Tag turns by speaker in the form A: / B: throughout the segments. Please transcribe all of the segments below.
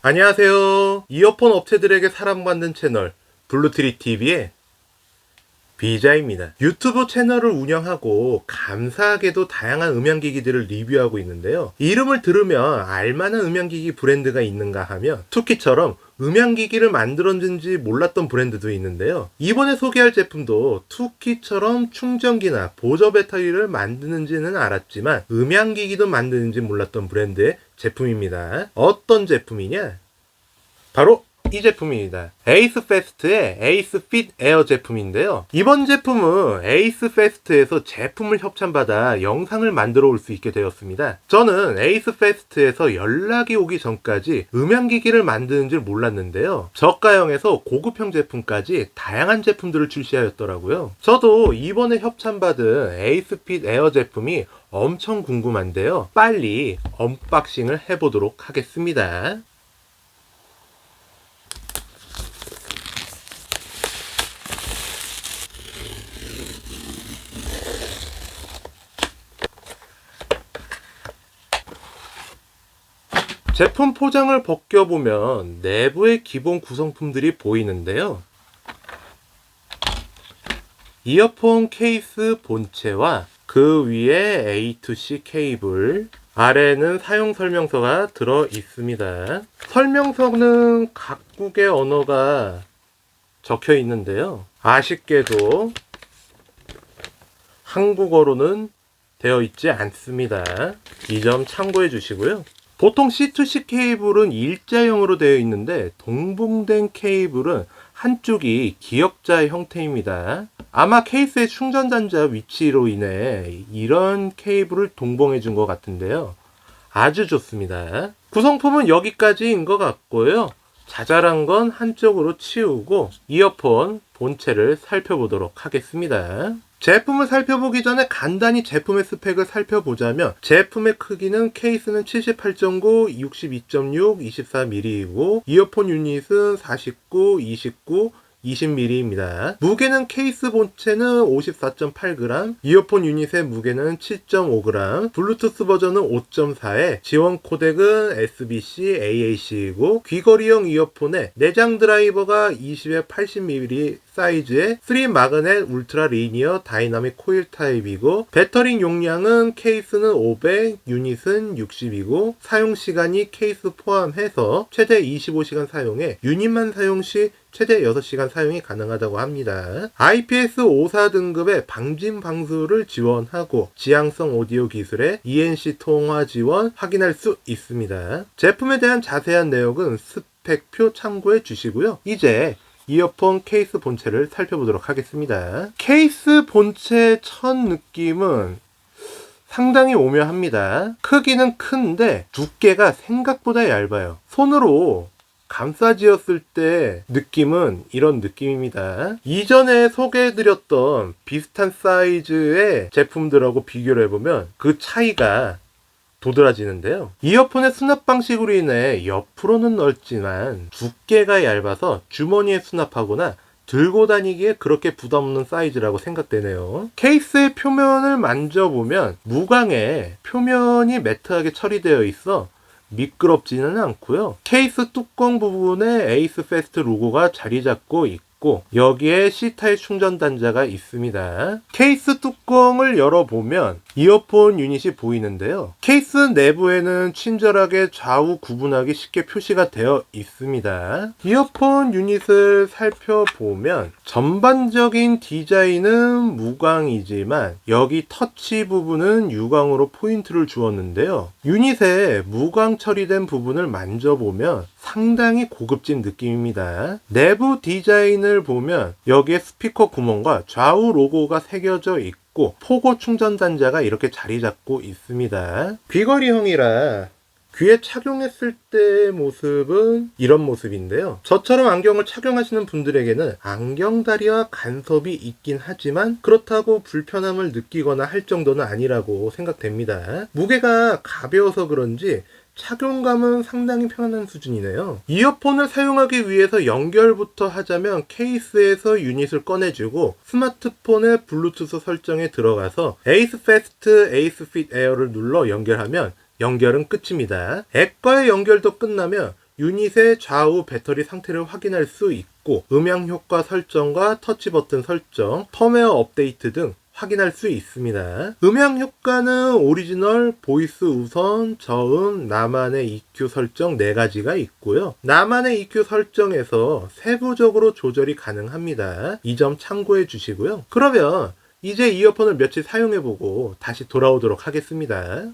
A: 안녕하세요. 이어폰 업체들에게 사랑받는 채널 블루트리TV의 비자입니다. 유튜브 채널을 운영하고 감사하게도 다양한 음향기기들을 리뷰하고 있는데요. 이름을 들으면 알만한 음향기기 브랜드가 있는가 하면 투키처럼 음향기기를 만들었는지 몰랐던 브랜드도 있는데요. 이번에 소개할 제품도 투키처럼 충전기나 보조 배터리를 만드는지는 알았지만 음향기기도 만드는지 몰랐던 브랜드의 제품입니다. 어떤 제품이냐? 바로 이 제품입니다. 에이스페스트의 에이스핏 에어 제품인데요. 이번 제품은 에이스페스트에서 제품을 협찬받아 영상을 만들어 올 수 있게 되었습니다. 저는 에이스페스트에서 연락이 오기 전까지 음향기기를 만드는 줄 몰랐는데요. 저가형에서 고급형 제품까지 다양한 제품들을 출시하였더라고요. 저도 이번에 협찬받은 에이스핏 에어 제품이 엄청 궁금한데요. 빨리 언박싱을 해보도록 하겠습니다. 제품 포장을 벗겨보면 내부의 기본 구성품들이 보이는데요. 이어폰 케이스 본체와 그 위에 A2C 케이블, 아래는 사용 설명서가 들어 있습니다. 설명서는 각국의 언어가 적혀 있는데요. 아쉽게도 한국어로는 되어 있지 않습니다. 이 점 참고해 주시고요. 보통 C2C 케이블은 일자형으로 되어 있는데 동봉된 케이블은 한쪽이 기역자 형태입니다. 아마 케이스의 충전 단자 위치로 인해 이런 케이블을 동봉해 준 것 같은데요. 아주 좋습니다. 구성품은 여기까지인 것 같고요. 자잘한 건 한쪽으로 치우고 이어폰 본체를 살펴보도록 하겠습니다. 제품을 살펴보기 전에 간단히 제품의 스펙을 살펴보자면 제품의 크기는 케이스는 78.9, 62.6, 24mm이고 이어폰 유닛은 49, 29, 20mm입니다. 무게는 케이스 본체는 54.8g, 이어폰 유닛의 무게는 7.5g, 블루투스 버전은 5.4에 지원 코덱은 SBC, AAC이고 귀걸이형 이어폰에 내장 드라이버가 20에 80mm 사이즈의 3 마그넷 울트라 리니어 다이나믹 코일 타입이고 배터리 용량은 케이스는 500, 유닛은 60이고 사용 시간이 케이스 포함해서 최대 25시간 사용해 유닛만 사용 시 최대 6시간 사용이 가능하다고 합니다. IPS54 등급의 방진 방수를 지원하고 지향성 오디오 기술의 ENC 통화 지원 확인할 수 있습니다. 제품에 대한 자세한 내용은 스펙표 참고해 주시고요. 이제 이어폰 케이스 본체를 살펴보도록 하겠습니다. 케이스 본체 첫 느낌은 상당히 오묘합니다. 크기는 큰데 두께가 생각보다 얇아요. 손으로 감싸지었을 때 느낌은 이런 느낌입니다. 이전에 소개해드렸던 비슷한 사이즈의 제품들하고 비교를 해보면 그 차이가 도드라지는데요. 이어폰의 수납 방식으로 인해 옆으로는 넓지만 두께가 얇아서 주머니에 수납하거나 들고 다니기에 그렇게 부담 없는 사이즈라고 생각되네요. 케이스의 표면을 만져보면 무광에 표면이 매트하게 처리되어 있어 미끄럽지는 않고요. 케이스 뚜껑 부분에 에이스페스트 로고가 자리 잡고 있고 여기에 C타입 충전 단자가 있습니다. 케이스 뚜껑을 열어보면 이어폰 유닛이 보이는데요. 케이스 내부에는 친절하게 좌우 구분하기 쉽게 표시가 되어 있습니다. 이어폰 유닛을 살펴보면 전반적인 디자인은 무광이지만 여기 터치 부분은 유광으로 포인트를 주었는데요. 유닛에 무광 처리된 부분을 만져보면 상당히 고급진 느낌입니다. 내부 디자인을 보면 여기에 스피커 구멍과 좌우 로고가 새겨져 있고 포고 충전 단자가 이렇게 자리 잡고 있습니다. 귀걸이형이라 귀에 착용했을 때의 모습은 이런 모습인데요. 저처럼 안경을 착용하시는 분들에게는 안경다리와 간섭이 있긴 하지만 그렇다고 불편함을 느끼거나 할 정도는 아니라고 생각됩니다. 무게가 가벼워서 그런지 착용감은 상당히 편안한 수준이네요. 이어폰을 사용하기 위해서 연결부터 하자면 케이스에서 유닛을 꺼내주고 스마트폰의 블루투스 설정에 들어가서 에이스페스트 에이스핏 에어를 눌러 연결하면 연결은 끝입니다. 앱과의 연결도 끝나면 유닛의 좌우 배터리 상태를 확인할 수 있고 음향 효과 설정과 터치 버튼 설정, 펌웨어 업데이트 등 확인할 수 있습니다. 음향 효과는 오리지널, 보이스 우선, 저음, 나만의 EQ 설정 4가지가 있고요. 나만의 EQ 설정에서 세부적으로 조절이 가능합니다. 이 점 참고해 주시고요. 그러면 이제 이어폰을 며칠 사용해보고 다시 돌아오도록 하겠습니다.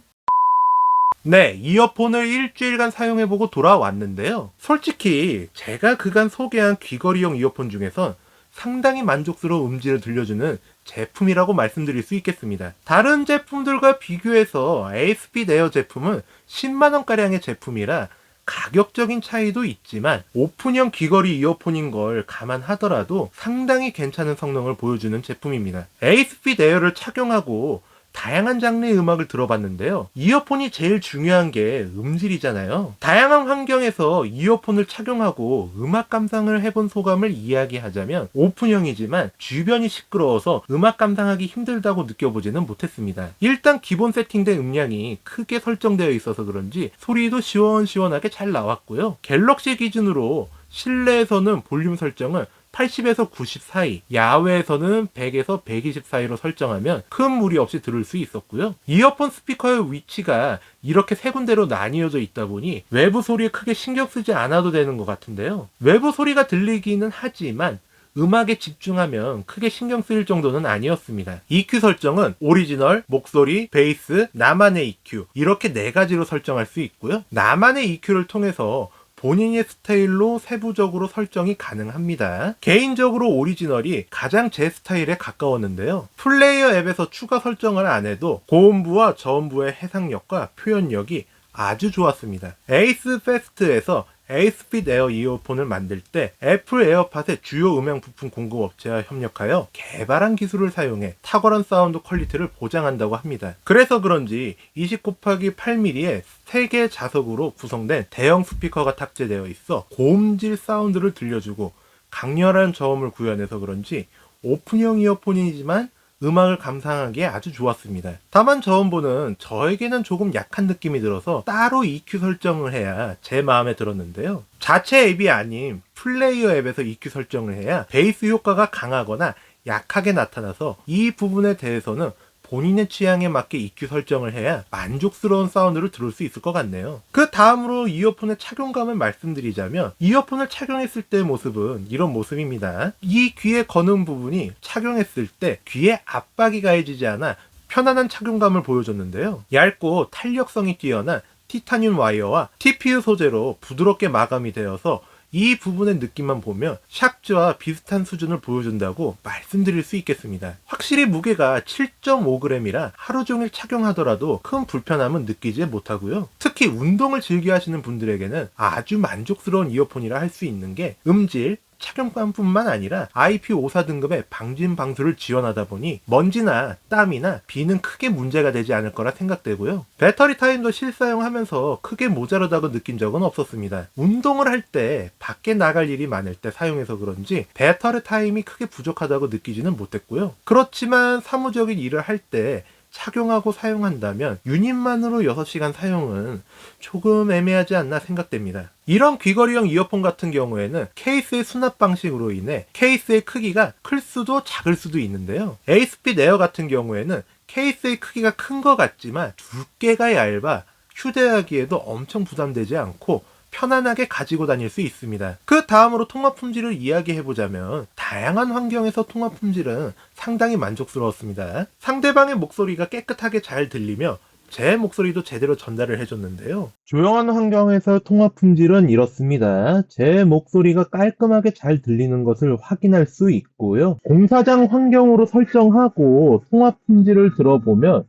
A: 네, 이어폰을 일주일간 사용해보고 돌아왔는데요. 솔직히 제가 그간 소개한 귀걸이용 이어폰 중에선 상당히 만족스러운 음질을 들려주는 제품이라고 말씀드릴 수 있겠습니다. 다른 제품들과 비교해서 ASP 에어 제품은 10만원가량의 제품이라 가격적인 차이도 있지만 오픈형 귀걸이 이어폰인 걸 감안하더라도 상당히 괜찮은 성능을 보여주는 제품입니다. ASP 에어를 착용하고 다양한 장르의 음악을 들어봤는데요. 이어폰이 제일 중요한 게 음질이잖아요. 다양한 환경에서 이어폰을 착용하고 음악 감상을 해본 소감을 이야기하자면 오픈형이지만 주변이 시끄러워서 음악 감상하기 힘들다고 느껴보지는 못했습니다. 일단 기본 세팅된 음량이 크게 설정되어 있어서 그런지 소리도 시원시원하게 잘 나왔고요. 갤럭시 기준으로 실내에서는 볼륨 설정을 80에서 90 사이, 야외에서는 100에서 120 사이로 설정하면 큰 무리 없이 들을 수 있었고요. 이어폰 스피커의 위치가 이렇게 세 군데로 나뉘어져 있다 보니 외부 소리에 크게 신경 쓰지 않아도 되는 것 같은데요. 외부 소리가 들리기는 하지만 음악에 집중하면 크게 신경 쓰일 정도는 아니었습니다. EQ 설정은 오리지널, 목소리, 베이스, 나만의 EQ 이렇게 4가지로 설정할 수 있고요. 나만의 EQ를 통해서 본인의 스타일로 세부적으로 설정이 가능합니다. 개인적으로 오리지널이 가장 제 스타일에 가까웠는데요. 플레이어 앱에서 추가 설정을 안 해도 고음부와 저음부의 해상력과 표현력이 아주 좋았습니다. 에이스 페스트에서 ASP 에어 이어폰을 만들 때 애플 에어팟의 주요 음향 부품 공급업체와 협력하여 개발한 기술을 사용해 탁월한 사운드 퀄리티를 보장한다고 합니다. 그래서 그런지 20/8mm의 3개 자석으로 구성된 대형 스피커가 탑재되어 있어 고음질 사운드를 들려주고 강렬한 저음을 구현해서 그런지 오픈형 이어폰이지만 음악을 감상하기에 아주 좋았습니다. 다만 저음부는 저에게는 조금 약한 느낌이 들어서 따로 EQ 설정을 해야 제 마음에 들었는데요. 자체 앱이 아닌 플레이어 앱에서 EQ 설정을 해야 베이스 효과가 강하거나 약하게 나타나서 이 부분에 대해서는 본인의 취향에 맞게 EQ 설정을 해야 만족스러운 사운드를 들을 수 있을 것 같네요. 그 다음으로 이어폰의 착용감을 말씀드리자면 이어폰을 착용했을 때의 모습은 이런 모습입니다. 이 귀에 거는 부분이 착용했을 때 귀에 압박이 가해지지 않아 편안한 착용감을 보여줬는데요. 얇고 탄력성이 뛰어난 티타늄 와이어와 TPU 소재로 부드럽게 마감이 되어서 이 부분의 느낌만 보면 샥즈와 비슷한 수준을 보여준다고 말씀드릴 수 있겠습니다. 확실히 무게가 7.5g이라 하루 종일 착용하더라도 큰 불편함은 느끼지 못하고요. 특히 운동을 즐겨 하시는 분들에게는 아주 만족스러운 이어폰이라 할 수 있는 게 음질, 착용감뿐만 아니라 IP54 등급의 방진 방수를 지원하다 보니 먼지나 땀이나 비는 크게 문제가 되지 않을 거라 생각되고요. 배터리 타임도 실사용하면서 크게 모자르다고 느낀 적은 없었습니다. 운동을 할 때 밖에 나갈 일이 많을 때 사용해서 그런지 배터리 타임이 크게 부족하다고 느끼지는 못했고요. 그렇지만 사무적인 일을 할 때 착용하고 사용한다면 유닛만으로 6시간 사용은 조금 애매하지 않나 생각됩니다. 이런 귀걸이형 이어폰 같은 경우에는 케이스의 수납 방식으로 인해 케이스의 크기가 클 수도 작을 수도 있는데요. ASP 에어 같은 경우에는 케이스의 크기가 큰 것 같지만 두께가 얇아 휴대하기에도 엄청 부담되지 않고 편안하게 가지고 다닐 수 있습니다. 그 다음으로 통화 품질을 이야기해보자면 다양한 환경에서 통화 품질은 상당히 만족스러웠습니다. 상대방의 목소리가 깨끗하게 잘 들리며 제 목소리도 제대로 전달을 해줬는데요. 조용한 환경에서 통화 품질은 이렇습니다. 제 목소리가 깔끔하게 잘 들리는 것을 확인할 수 있고요. 공사장 환경으로 설정하고 통화 품질을 들어보면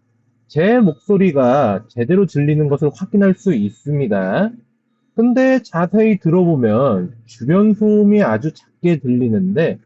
A: 제 목소리가 제대로 들리는 것을 확인할 수 있습니다. 근데 자세히 들어보면 주변 소음이 아주 작게 들리는데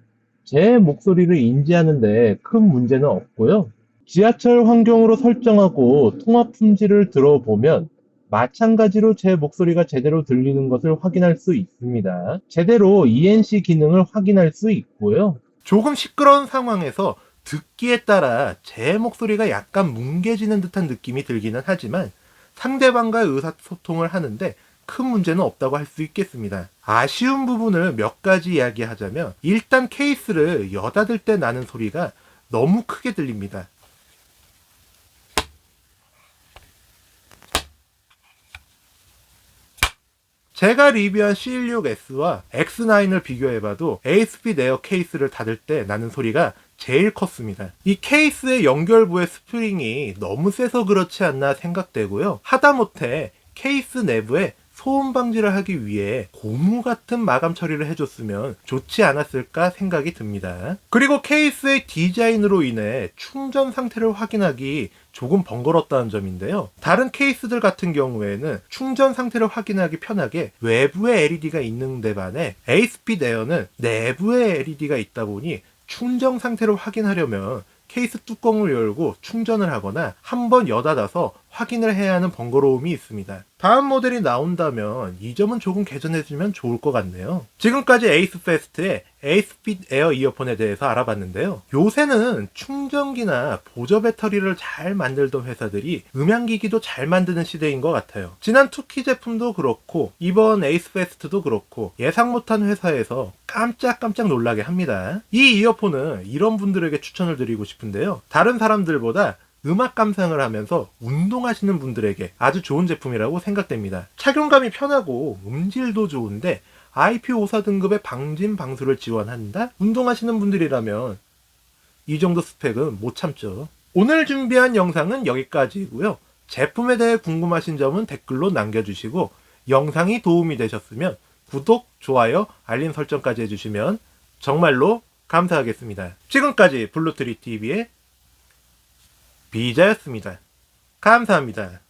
A: 제 목소리를 인지하는데 큰 문제는 없고요. 지하철 환경으로 설정하고 통화 품질을 들어보면 마찬가지로 제 목소리가 제대로 들리는 것을 확인할 수 있습니다. 제대로 ENC 기능을 확인할 수 있고요. 조금 시끄러운 상황에서 듣기에 따라 제 목소리가 약간 뭉개지는 듯한 느낌이 들기는 하지만 상대방과 의사소통을 하는데 큰 문제는 없다고 할 수 있겠습니다. 아쉬운 부분을 몇 가지 이야기하자면 일단 케이스를 여닫을 때 나는 소리가 너무 크게 들립니다. 제가 리뷰한 C16S와 X9을 비교해봐도 ASP 네어 케이스를 닫을 때 나는 소리가 제일 컸습니다. 이 케이스의 연결부의 스프링이 너무 세서 그렇지 않나 생각되고요. 하다못해 케이스 내부에 소음 방지를 하기 위해 고무 같은 마감 처리를 해줬으면 좋지 않았을까 생각이 듭니다. 그리고 케이스의 디자인으로 인해 충전 상태를 확인하기 조금 번거롭다는 점인데요. 다른 케이스들 같은 경우에는 충전 상태를 확인하기 편하게 외부에 LED가 있는 데 반해 ASP 네어는 내부에 LED가 있다 보니 충전 상태를 확인하려면 케이스 뚜껑을 열고 충전을 하거나 한번 여닫아서 확인을 해야 하는 번거로움이 있습니다. 다음 모델이 나온다면 이 점은 조금 개선해주면 좋을 것 같네요. 지금까지 에이스페스트의 ASP 에어 이어폰에 대해서 알아봤는데요. 요새는 충전기나 보조 배터리를 잘 만들던 회사들이 음향기기도 잘 만드는 시대인 것 같아요. 지난 투키 제품도 그렇고 이번 에이스페스트도 그렇고 예상 못한 회사에서 깜짝깜짝 놀라게 합니다. 이 이어폰은 이런 분들에게 추천을 드리고 싶은데요. 다른 사람들보다 음악 감상을 하면서 운동하시는 분들에게 아주 좋은 제품이라고 생각됩니다. 착용감이 편하고 음질도 좋은데 IP54 등급의 방진 방수를 지원한다? 운동하시는 분들이라면 이 정도 스펙은 못 참죠. 오늘 준비한 영상은 여기까지이고요. 제품에 대해 궁금하신 점은 댓글로 남겨주시고 영상이 도움이 되셨으면 구독, 좋아요, 알림 설정까지 해주시면 정말로 감사하겠습니다. 지금까지 블루트리TV의 비자였습니다. 감사합니다.